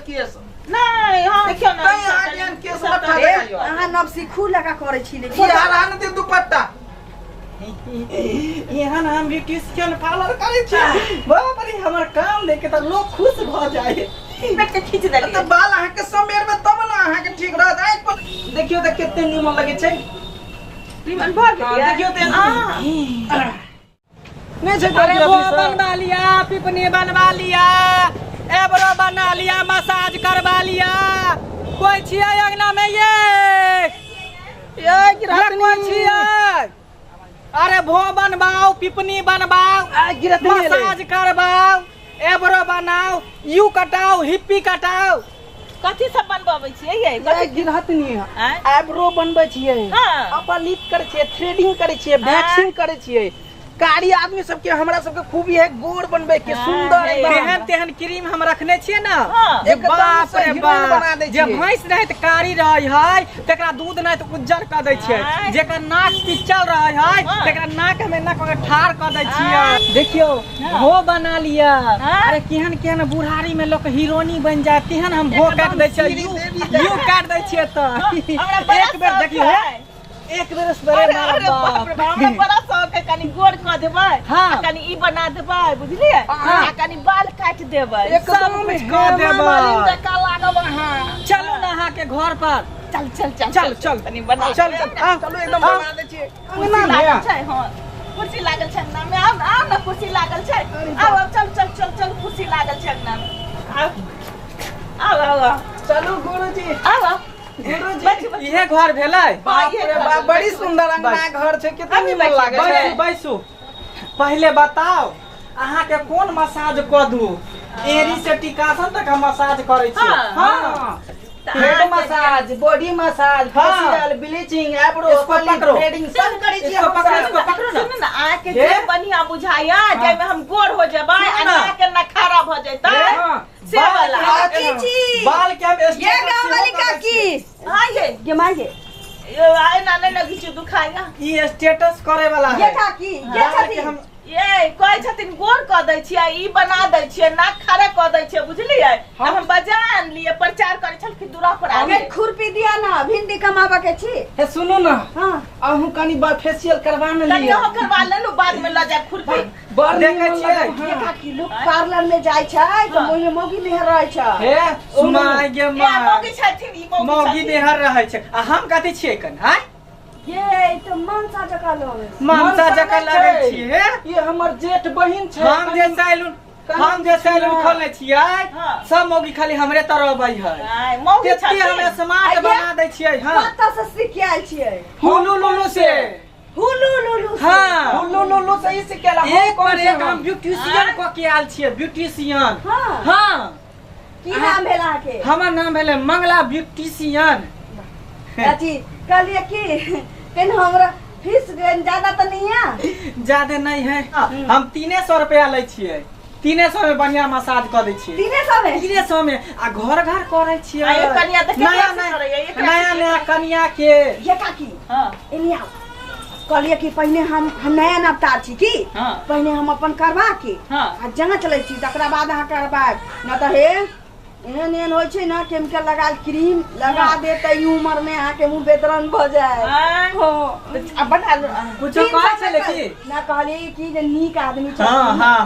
Case नहीं हां देखियो ना कहीं आगे केस मत लगाइयो अहाँ नब सीखू लगा करे छी लेकिन की हाल दे दुपट्टा यहाँ हम ब्यूटिशियन पार्लर करे छी बाप रे हमर काम देख के त लोग खुश भ जाए बैठ के खींच देली तो बाल अहाँ के समेर में तब ना अहाँ के ठीक रहत आइ पर देखियो त केते निमन लगे छै निमन भर के देखियो त नहीं छै अरे वो बनवा लिया पिपनी बनवा लिया एब्रो बना लिया मसाज करवा लिया कोई छिए अंगना में ये कोई छिए अरे भो बनवाओ पिपनी बनवाओ मसाज करवाओ एब्रो बनाओ यू कटाओ हिप्पी कटाओ कथी सब बनबाबै छियै ये गिरहतनी आइब्रो बनबै छियै अपन लिप करै छियै थ्रेडिंग करै छियै वैक्सिंग करै छियै कारी आदमी सबके हमरा सबके खूबी है गोर बनबे के सुंदर तेहन तेहन क्रीम हम रखने छियै ना बाप रे बाप जे भैंस रहे त कारी रहै है तकरा दूध नै त उज्जर क दै छियै जेकर नाक पिचल रहै है तकरा नाक में नाक के ठार क दै छियै देखियो हो बना लिया अरे केहन केहन बुढ़ारी में लोग हीरोइनी बन जाए तेहन हम भो काट दै छियै यू काट दै छियै त एक बेर देखियो एक बेर स्प्रे मार बाप हमरा बड़ा शौक है कनी गोड़ क देबै कनी ई बना देबै बुझलिए कनी बाल काट देबै एकदम क देबै का लागब अहाँ चलो ना अहाँ के घर पर चल चल चल चल चल कनी बना चल चलो एकदम बना दे छियै कुर्सी लागल छै हां कुर्सी लागल छै ना में आउ ना कुर्सी लागल छै आउ चल चल चल चल कुर्सी लागल छै ना आउ आउ चलो गुरुजी आउ इहे घर भेलै बाप रे बाप बड़ी सुंदर अंगना घर छै कितना निमन लागे छै बैसू पहले बताओ अहाँ के कोन मसाज क दू एरी से टिकासन तक हम मसाज करे छी हां head massage body massage facial bleaching eyebrow threading सब करै छी इसको पकड़ो ना सुन ना आ के जे बढ़िया बुझाया जे में हम गोर हो जेबै आ ना के नखारा भ जेतै से वाला चीची बाल के हम ये गांव वाली काकी हां ये मांगे ये आए ना नहीं लगी छी दुखाएगा ई स्टेटस करे वाला है ये काकी ये छथि हम ये कहै छथिन गोर क दै छियै ई बना दै छियै नाक खड़ा क दै छियै बुझलियै हम बजान लिए प्रचार करे छलखिन दूरा पर आगे खुरपी दिया ना भिंडी कमाबा के छी हे सुनो ना हां अहू कनी बार फेशियल करवा न कनी लियो हो करवा लेलु बाद में ल जाए खुरपी बड़ देखै छियै ये काकी लोग पार्लर में जाय छै तो मोय मौगी में रहै छै हे सुना गे ये मां मौगी छथिन ई मौगी बेहर रहै छै आ हम कथि छियै कन हां ये तो मनसा जका लोग मनसा जका लागै छियै ये हमर जेठ बहिन छै हम जे सैलून खोलने छियै सब मौगी खाली हमरे तरह अबै है मौगी केते हम स्मार्ट बना दै छियै हां कतऽ से सीख आयल छियै हुलू लुलू से हुलू लुलू हां हुलू लुलू सही से केला एक पर एक हम ब्यूटिशियन को के आल छियै ब्यूटिशियन हां की नाम भेला के हमर नाम भेले मंगला ब्यूटिशियन चाची कहलिए कि केन हमरा फीस ज्यादा तो नहीं है ज्यादा नहीं है हम 300 रुपया लै छियै 300 में बढ़िया मसाज कर दै छियै 300 में आ घर घर करे छियै कनिया त नया नया कनिया के ये काकी हां एनिया कहलिए कि पहले हम नया नवतार छी की पहले हम अपन करवा के आ जंगा चलै छी तकरा बाद अहाँ करबाब न त हे एहन होय छै ना केमिकल लगाल क्रीम लगा दे त ई उम्र में आके मुंह बेदरन भ जाए हो अब बता कुछ कहै छै लेकिन ना कहली कि जे नीक आदमी छै हां हां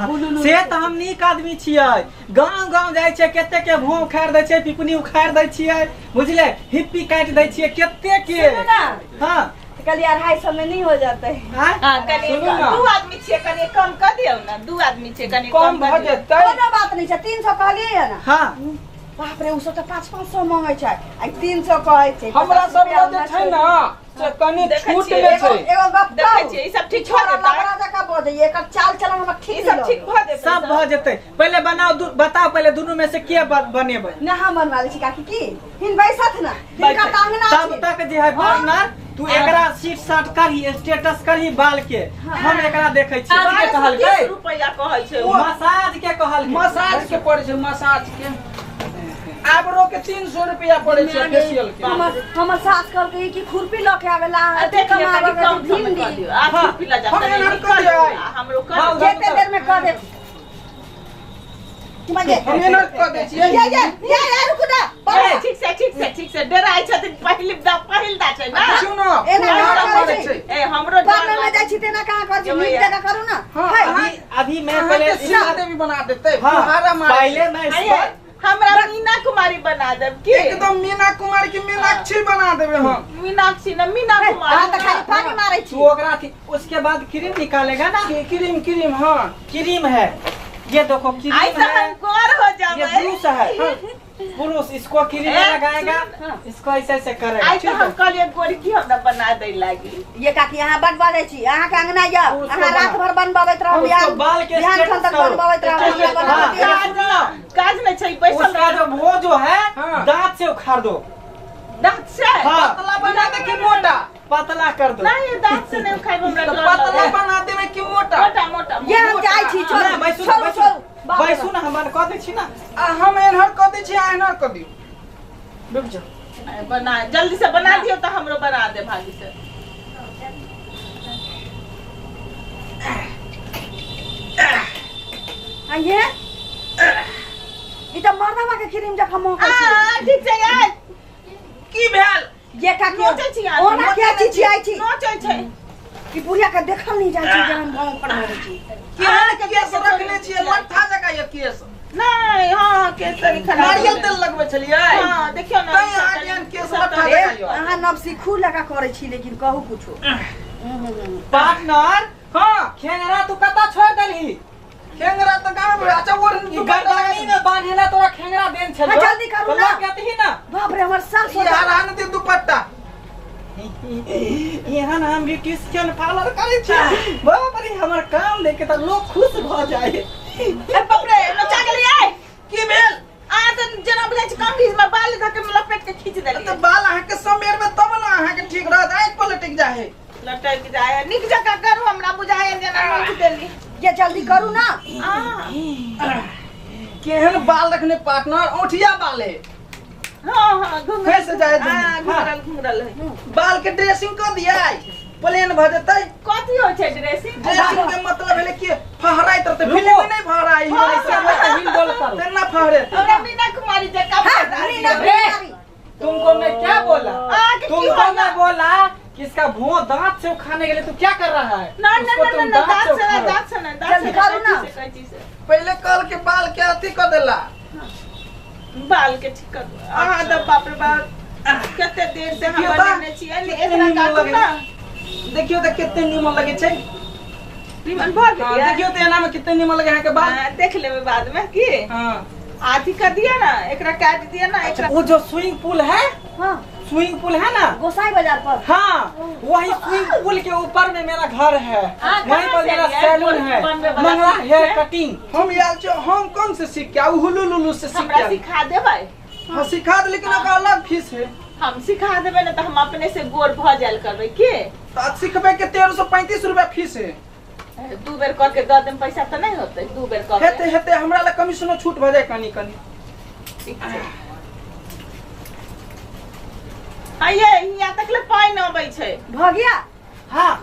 से त हम नीक आदमी छियै गांव गांव जाय छै केते के भूम उखाड़ दै छै पिपनी उखाड़ दै छियै बुझले हिप्पी काट दै छियै केते के हां कल 250 में नहीं हो जाते हां कनी दू आदमी छियै कनी कम कर दियौ ना दू आदमी छियै कनी कम भ जेतै कोनो बात नहीं छै 300 कहलिए है ना हां बाप रे उसो त 500 मांगे छै आ 300 कहै छै हमरा सब जे छै ना से कनी छूट में छै एगो गप देखै छियै ई सब ठीक छोड़ छोरा लबरा जका बोल दे एकर चाल चलन हमरा ठीक ई सब ठीक भ जेतै सब भ जेतै पहले बताओ पहले दोनों में से के बनेबै ना हम बनवा ले छी काकी की हिन बैसत ना हिनका टांगना तब तक जे है पार्टनर तू एकरा सीट साट करही स्टेटस करही बाल के हम एकरा देखै छी के कहल के 20 रुपया कहै छै मसाज के कहल मसाज के पड़े छै मसाज के आइब्रो के 300 रुपया पड़े छै फेशियल के हमर सास कहल के कि खुरपी ल के आवेला देख कमाबा कम कर दियो आ खुरपी ला जाता है हमरो कर जेते देर में कर दे चुमाइए हम एनहर कह दै छी ये रुकू ना ए, ठीक से डराइ छथिन पहिल दा छै ना सुनो एना हमरा करै मारै छै छै ए हमरो बाप में जाइ छी तेना कहाँ कर छी नीक जगह करू ना अभी मैं पहले सीधा देवी बना देते हाँ, फुहारा मारे पहले मैं आइए, हमरा मीना कुमारी बना देब की एकदम मीना कुमारी की मीनाक्षी बना देबे हम मीनाक्षी न मीना हां कुमारी त खाली पानी मारै छी तू ओकरा उसके बाद क्रीम निकालेगा ना क्रीम हाँ क्रीम है ये देखो क्रीम ऐसा है हम गोर हो ये जावे ब्रूस है ब्रूस इसको क्रीम लगाएगा इसको ऐसे ऐसे करेगा आई तो हम कहलिए गोरी की हमरा बना दे लागी ये काकी यहाँ बड बाजै छी अहाँ के अंगना या उसको अहाँ रात भर बनबाबैत रहब उसको बिहान बाल के बिहान स्ट्रेट खन तक करो। बनबाबैत रहब स्ट्रेट हमरा करो। बनबाबैत हाँ। रहब। काज में छै पैसा उसका जो वो जो है हाँ। दांत से उखाड़ दो दांत से हाँ। पतला बना दे कि मोटा पतला कर दो नहीं ये दांत से नहीं खाई हमरा तो डर पतला लगे। बना देबे कि मोटा मोटा मोटा ये हम जाइ छी छोड़ ना, बैसू छोड़ बैसू छोड़ बैसू ना हमारे कह दै छी ना हम एनहर कह दै छी एनहर कह दियो रुक जाओ बना जल्दी से बना दियो तो हमरो बना दे भागी से आइए ई त मर्दवा के क्रीम जखा मौ आ ठीक छै यार की भेल ये काकी नोचे छी यार ओना के छी छी आई छी नोचे छै कि बुढ़िया के देखल नहीं जाइ छी जहन गांव पर होय छी केहन केस रखले छियै लट्ठा जका ये केस नहीं हां के तरी खराब नारियल तेल लगबै छलियै हां देखियो ना तै अहाँ केहन केस लट्ठा ए, जका ये अहाँ नब सीखू लगा करे छी लेकिन कहू कुछो पार्टनर हां खेंगरा तू कता छोड़ देलही खेंगरा त गांव में अच्छा वो ई गर्दनी में बांधेला तोरा खेंगरा देन छलो हाँ, जल्दी करू ना। कहती ही ना बाप रे हमर सास यार आन दे दुपट्टा यहाँ ना हम ब्यूटिशियन पार्लर करे छी बाप रे हमर काम देख के त लोग खुश भ जाए ए बाप रे नचा गेली आइ की भेल आ त जना बुझाइ छै कम में बाल धके में लपेट के खींच देली त बाल अहाँ के समेर में तब ना अहाँ के ठीक रहत आँख पलटक जाए लटक जाए निक जका करू हमरा बुझाए जना नोच देली ये जल्दी करू ना केहन बाल रखने पार्टनर ओठिया बाल है हां घुंघरल फेर से जाए घुंघरल है बाल के ड्रेसिंग कर दिया प्लेन भ जतै कथी हो छै ड्रेसिंग ड्रेसिंग के मतलब है कि फहराई तरते फिल्म में नहीं फहराई हाँ, हिल डोल करो तेना फहरे हमरा मीना कुमारी जका मीना कुमारी तुमको मैं क्या बोला आगे क्यों तुमको बोला? मैं बोला कि इसका भुआ दांत से उखाने के लिए तू क्या कर रहा है ना ना उसको ना तुम ना दांत से उखाड़ो। दांत से ना जल्दी करू ना। कैची से पहले कल के बाल के अथी कर देला बाल के ठीक कर अहाँ तो बाप रे बाप कते देर से हम देखियो बा, बनेने छी एकरा काटू ना देखियो त कितने नीमन लगे छै निमन भर हाँ, गया देखियो त एना में कितने नीमन लगे हैं के बाल देख लेबे बाद में की हां आधी कर दिया ना एकरा काट दिया ना एकरा वो जो स्विमिंग पूल है हां स्विमिंग पूल है ना गोसाई बाजार पर हाँ वही स्विमिंग पूल के ऊपर में मेरा घर है हाँ, वहीं कहाँ पर से मेरा लिया? सैलून है बनवे वाला मंगला सीख हेयर है? कटिंग हम यार जो हांगकांग से सीख के आऊ हुलुलुलु से सीख हमरा के सिखा देबै हां सिखा दे लेकिन ओका अलग फीस है हम सिखा देबै ना तो हम अपने से गोर भ जायल करबै के त सिखबे के 1335 रुपया फीस है दू बेर करके दऽ देम पैसा तो नहीं होतै दू बेर हेते करके हेते हमरा ला कमीशनो छूट भ जाए कनी कनी ठीक छै आइए यहाँ तक ले पाई न अबै छै भ गया हाँ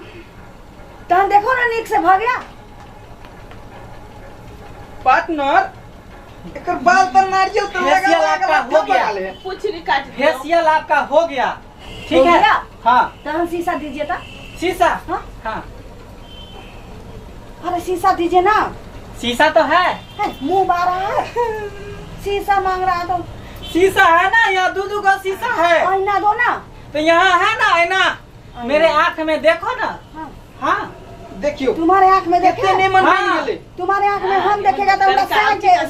तहन देखो ना नीक से भ गया पार्टनर एकर बाल पर नारियल तेल फेशियल लगा आपका हो गया। पुछरी काट दियो फेशियल आपका हो गया हो ठीक है गया? हाँ तहन शीशा दीजिए ता शीशा हाँ? हाँ अरे शीशा दीजिए ना शीशा तो है मुंह बार रहा है शीशा मांग रहा तो शीशा है ना यहाँ दो का शीशा है आईना दो ना तो यहाँ है ना आईना मेरे आँख में देखो ना हाँ। हाँ देखियो तुम्हारे आँख में देखे कितने नीमन हाँ। बन गेले तुम्हारे आँख में हम देखेगा तो हमरा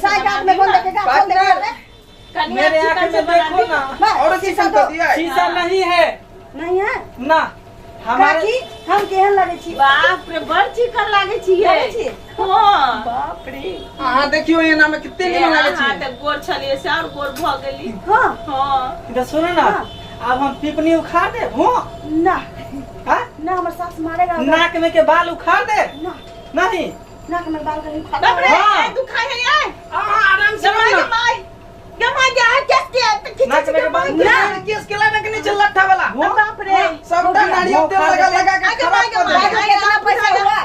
साइड आँख में कौन देखेगा कौन देखेगा रे? कन्या मेरे आँख चिकन से में बना देखो दी ना बस, और शीशा चिकन दो कर दिया शीशा नहीं है नहीं है ना हमारे काकी हम केहन लगे छी बाप रे बड़ चिकन लागे छियै लागे छी? हां बाप रे अहाँ देखियो एना में कितने नीमन लागे हां छै त गोर छलिए से और गोर भ गेली हाँ हां इधर सुनो ना हाँ। अब हम पिपनी उखाड़ दे हो ना हाँ? ना हमर सास मारेगा नाक में के बाल उखाड़ दे ना नहीं नाक में बाल कहीं बाप खड़ा रे हाँ। तू खाए है यार आराम से जमाई ना जमाई जमाई जा कैसे नाक में के बाल ना केस के लाने के नीचे लट्ठा वाला बाप रे सबटा नारियल तेल लगा लगा के खराब कर बाल दे का कितना पैसा हुआ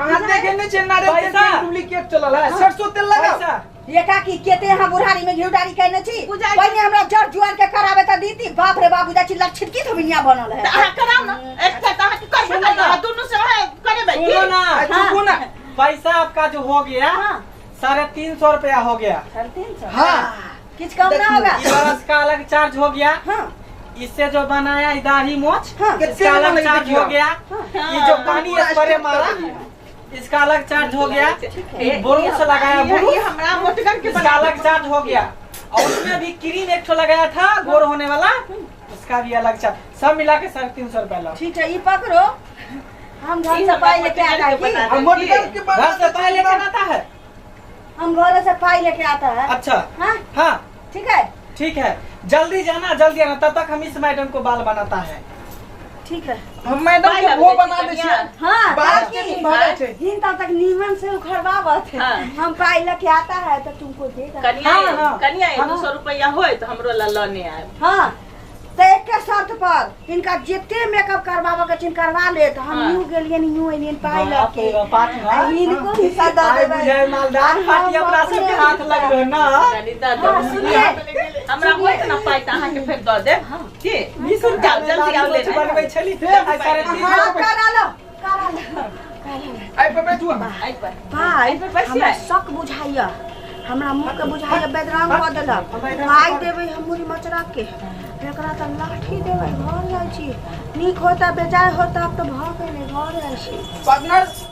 अहाँ देखे नहीं छै नारियल तेल पैसा। डुप्लीकेट चलल है सरसों तेल लगाओ पैसा ये का की केते यहाँ बुढ़ारी में घिउडारी कहने छी बुझाइ पहले हमरा जड़ जुआर के करावे त दीदी बाप रे बाप बुझा छी लक्षित की धबिनिया बनल है अहाँ कराओ ना एक से अहाँ के कर बता दोनों से है करे भाई सुनो ना सुनो ना पैसा आपका जो हो गया 350 रुपया हो गया। 350 हाँ कुछ कम ना होगा ये बरस का अलग चार्ज हो गया। हाँ इससे जो बनाया दाढ़ी मोछ हाँ, इसका अलग चार्ज हो गया। हाँ। ये जो पानी स्प्रे मारा इसका अलग चार्ज हो गया। ब्रश लगाया ब्रश ये हमरा मोटगर के इसका अलग चार्ज हो गया। और उसमें भी क्रीम एक ठो लगाया था गोर होने वाला उसका भी अलग चार्ज सब मिला के 350 रुपया लो। ठीक है ये पकड़ो हम घर से पाई लेके आता है की? हम मोटगर के घर से पाई लेकर आता है। हम घर से पाई लेके आता है अच्छा हाँ हाँ ठीक है ठीक है जल्दी जाना जल्दी आना तब तक हम इस मैडम को बाल बनाता है। ठीक है हम मैडम के वो बना दे छियै हाँ बाल ताकि के भागे छै दिन तक नीमन से उखड़वावत है हाँ। हम पाई लेके आता है तो तुमको देगा कन्या हाँ, हाँ। कन्या हाँ। 200 रुपया होय तो हमरो ला लने आए। हाँ तो एक के शर्त पर इनका जितने मेकअप करवावा के चिन करवा ले तो हम हाँ। न्यू गेलियन न्यू एलियन पाई बाप रे लेके बाप, पार्टी ना। इनको हिस्सा दे आए देबै बुझाए मालदार पार्टी अपना सबके हाथ लग रहे ना। कनी द हाँ, सुनिए। हमरा होय त ना पाई त अहाँ के फेर द देब हम के 20 रुपया जल्दी आउ ले बनबै छली फिर आई 350 हाँ करा लो करा लो आई पे बैठू आई पर भाई एहि पर बैठ हमरा जाए। शक बुझाइया हमरा मुंह के बुझाइया बेदराम कऽ देलक पाई देबै हम मुरी मचरा के एकरा त लाठी देबै घर जाइ छी नीक होता बेजाय होता अब तो भऽ गेलै घर जाइ छी पार्टनर